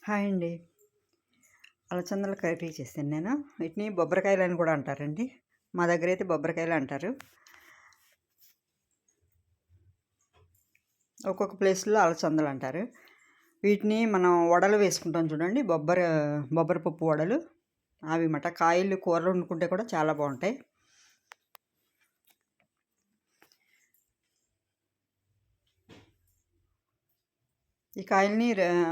Hi అండి. అలసందల curry చేశాను నేను. వీటిని బొబ్బరికాయలని కూడా అంటారండి. మా దగ్గరైతే బొబ్బరికాయలు అంటారు. ఒక్కొక్క ప్లేస్‌లో అలసందలు అంటారు. వీటిని మనం వడలు వేసుకుంటాం చూడండి. బొబ్బరి పప్పు వడలు అవి మాట. కాయలు కూరలు వండుకుంటే కూడా చాలా బాగుంటాయి. ఈ కాయల్ని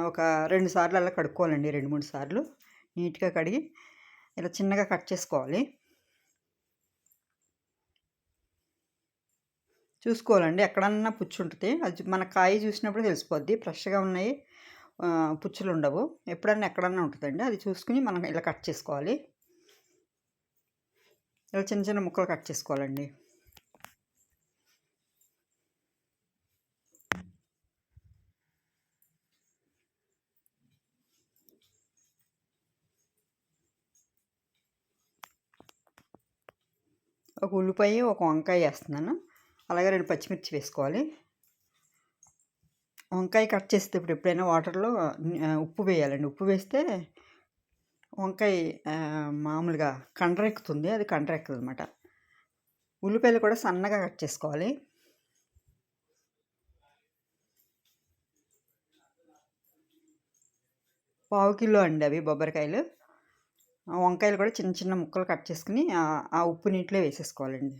ఒక 2 సార్లు అలా కడుక్కోవాలండి. 2, 3 సార్లు నీట్‌గా కడిగి ఇలా చిన్నగా కట్ చేసుకోవాలి. చూసుకోవాలండి. ఎక్కడన్నా పుచ్చుంటది. అది మన కాయ చూసినప్పుడు తెలిసిపోద్ది. ఫ్రెష్‌గా ఉన్నాయి, పుచ్చులుండవు. ఎప్పుడన్నా ఎక్కడన్నా ఉంటదండి. అది చూసుకొని మనం ఇలా కట్ చేసుకోవాలి. ఇలా చిన్న చిన్న ముక్కలు కట్ చేసుకోవాలండి. ఒక ఉల్లిపాయ, ఒక వంకాయ వేస్తున్నాను. అలాగే 2 పచ్చిమిర్చి వేసుకోవాలి. వంకాయ కట్ చేసేటప్పుడు ఎప్పుడైనా వాటర్‌లో ఉప్పు వేయాలండి. ఉప్పు వేస్తే వంకాయ మామూలుగా కండ్రెక్కుతుంది. అది కండ్రెక్కదనమాట. ఉల్లిపాయలు కూడా సన్నగా కట్ చేసుకోవాలి. పావు కిలో అండి అవి బొబ్బరికాయలు. వంకాయలు కూడా చిన్న చిన్న ముక్కలు కట్ చేసుకుని ఆ ఉప్పు నీటిలో వేసేసుకోవాలండి.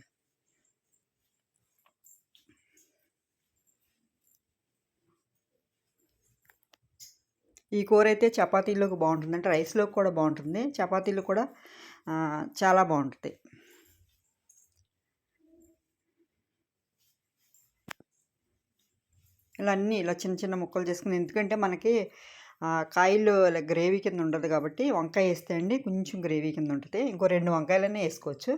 ఈ కూర అయితే చపాతీలోకి బాగుంటుంది, అంటే రైస్లోకి కూడా బాగుంటుంది, చపాతీలు కూడా చాలా బాగుంటుంది. ఇలా చిన్న చిన్న ముక్కలు చేసుకుని, ఎందుకంటే మనకి కాయలు గ్రేవీ కింద ఉండదు కాబట్టి వంకాయ వేస్తే అండి కొంచెం గ్రేవీ కింద ఉంటుంది. ఇంకో 2 వంకాయలనే వేసుకోవచ్చు.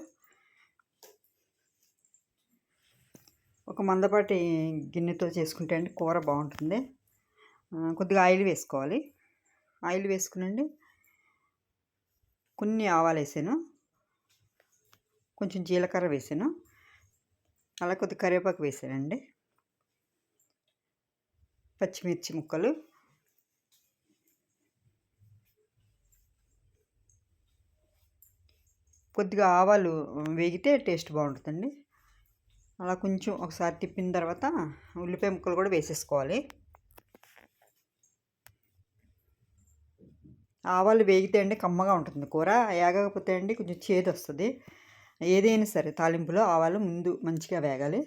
ఒక మందపాటి గిన్నెతో చేసుకుంటే అండి కూర బాగుంటుంది. కొద్దిగా ఆయిల్ వేసుకోవాలి. ఆయిల్ వేసుకునండి కొన్ని ఆవాలు వేసాను, కొంచెం జీలకర్ర వేసాను, అలా కొద్దిగా కరివేపాకు వేసానండి, పచ్చిమిర్చి ముక్కలు, కొద్దిగా ఆవాలు వేగితే టేస్ట్ బాగుంటుందండి. అలా కొంచెం ఒకసారి తిప్పిన తర్వాత ఉల్లిపాయ ముక్కలు కూడా వేసేసుకోవాలి. ఆవాలు వేగితే అండి కమ్మగా ఉంటుంది కూర. వేగకపోతే అండి కొంచెం చేదు వస్తుంది. ఏదైనా సరే తాలింపులో ఆవాలు ముందు మంచిగా వేగాలి.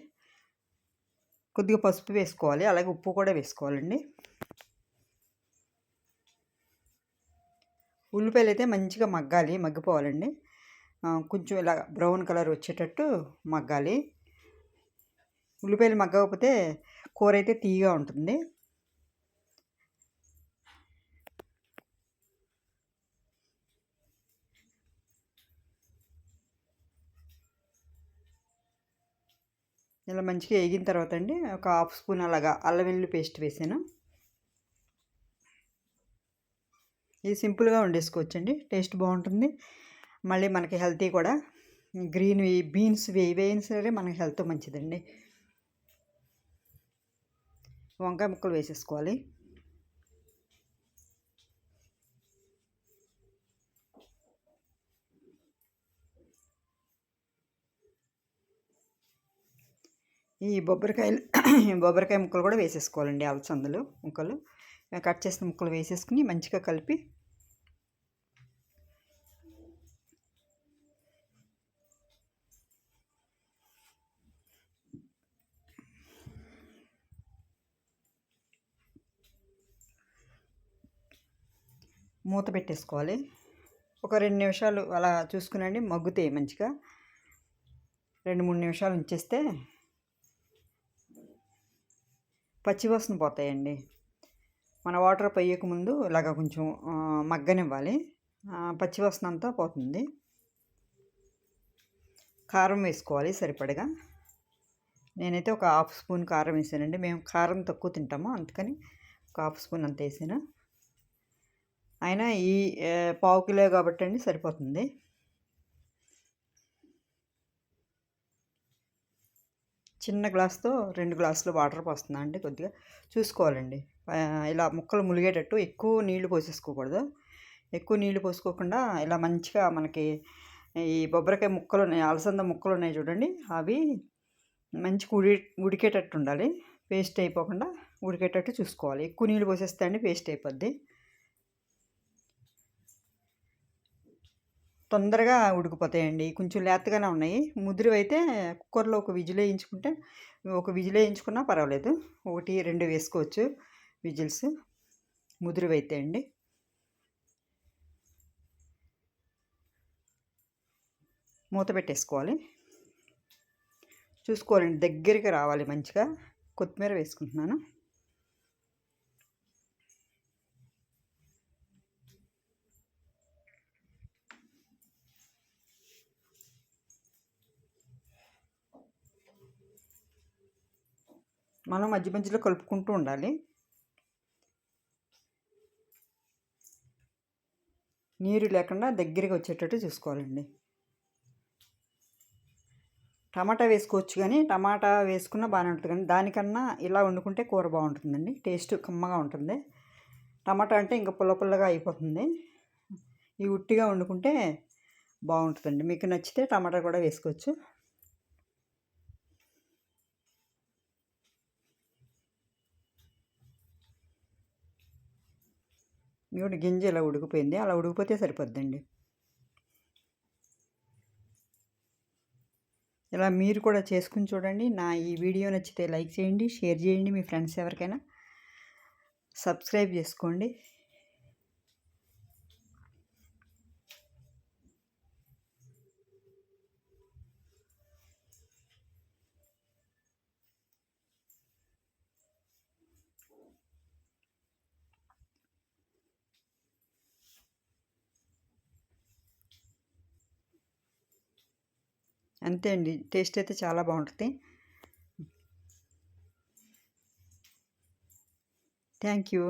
కొద్దిగా పసుపు వేసుకోవాలి, అలాగే ఉప్పు కూడా వేసుకోవాలండి. ఉల్లిపాయలు అయితే మంచిగా మగ్గిపోవాలండి. కొంచెం ఇలా బ్రౌన్ కలర్ వచ్చేటట్టు మగ్గాలి. ఉల్లిపాయలు మగ్గకపోతే కూర అయితే తీయగా ఉంటుంది. ఇలా మంచిగా వేగిన తర్వాత అండి ఒక హాఫ్ స్పూన్ అలాగా అల్లం వెల్లుల్లి పేస్ట్ వేసాను. ఇది సింపుల్గా వండేసుకోవచ్చండి, టేస్ట్ బాగుంటుంది. మళ్ళీ మనకి హెల్తీ కూడా. గ్రీన్వి బీన్స్ వేయినా సరే మనకి హెల్త్ మంచిదండి. వంకాయ ముక్కలు వేసేసుకోవాలి. ఈ బొబ్బరికాయ ముక్కలు కూడా వేసేసుకోవాలండి. అలసందలు ముక్కలు కట్ చేసిన ముక్కలు వేసేసుకుని మంచిగా కలిపి మూత పెట్టేసుకోవాలి. ఒక 2 నిమిషాలు అలా చూసుకునండి, మగ్గుతాయి మంచిగా. 2-3 నిమిషాలు ఉంచేస్తే పచ్చివాసన పోతాయండి. మన వాటర్ పోయకముందు ఇలాగ కొంచెం మగ్గనివ్వాలి. పచ్చివాసన అంతా పోతుంది. కారం వేసుకోవాలి సరిపడగా. నేనైతే ఒక హాఫ్ స్పూన్ కారం వేసానండి. మేము కారం తక్కువ తింటాము, అందుకని ఒక హాఫ్ స్పూన్ అంత వేసాను. అయినా ఈ పావు కిలో కాబట్టి అండి సరిపోతుంది. చిన్న గ్లాస్తో 2 గ్లాసులు వాటర్ పోస్తున్నా అండి. కొద్దిగా చూసుకోవాలండి. ఇలా ముక్కలు ములిగేటట్టు ఎక్కువ నీళ్లు పోసేసుకోకూడదు. ఎక్కువ నీళ్లు పోసుకోకుండా ఇలా మంచిగా మనకి ఈ బొబ్బరికాయ ముక్కలున్నాయి, అలసంద ముక్కలున్నాయి చూడండి, అవి మంచిగా ఉడికేటట్టు ఉండాలి. పేస్ట్ అయిపోకుండా ఉడికేటట్టు చూసుకోవాలి. ఎక్కువ నీళ్ళు పోసేస్తే అండి పేస్ట్ అయిపోద్ది. తొందరగా ఉడికిపోతాయండి. కొంచెం లేతగానే ఉన్నాయి. ముదిరివైతే కుక్కర్లో ఒక విజిల్ వేయించుకుంటే, ఒక విజిల్ వేయించుకున్నా పర్వాలేదు. 1, 2 వేసుకోవచ్చు విజిల్స్ ముదిరివైతే అండి. మూత పెట్టేసుకోవాలి. చూసుకోవాలండి, దగ్గరికి రావాలి మంచిగా. కొత్తిమీర వేసుకుంటున్నాను. మనం మధ్య మధ్యలో కలుపుకుంటూ ఉండాలి. నీరు లేకుండా దగ్గరికి వచ్చేటట్టు చూసుకోవాలండి. టమాటా వేసుకోవచ్చు, కానీ టమాటా వేసుకున్న బాగానే ఉంటుంది, కానీ దానికన్నా ఇలా వండుకుంటే కూర బాగుంటుందండి. టేస్ట్ కమ్మగా ఉంటుంది. టమాటా అంటే ఇంకా పుల్ల పుల్లగా అయిపోతుంది. ఈ ఉట్టిగా వండుకుంటే బాగుంటుందండి. మీకు నచ్చితే టమాటా కూడా వేసుకోవచ్చు. ఇప్పుడు గింజ ఇలా ఉడికిపోయింది. అలా ఉడికిపోతే సరిపోద్దండి. ఇలా మీరు కూడా చేసుకుని చూడండి. నా ఈ వీడియో నచ్చితే లైక్ చేయండి, షేర్ చేయండి, మీ ఫ్రెండ్స్ ఎవరికైనా సబ్స్క్రైబ్ చేసుకోండి. అంతే అండి, టేస్ట్ అయితే చాలా బాగుంటుంది. Thank you.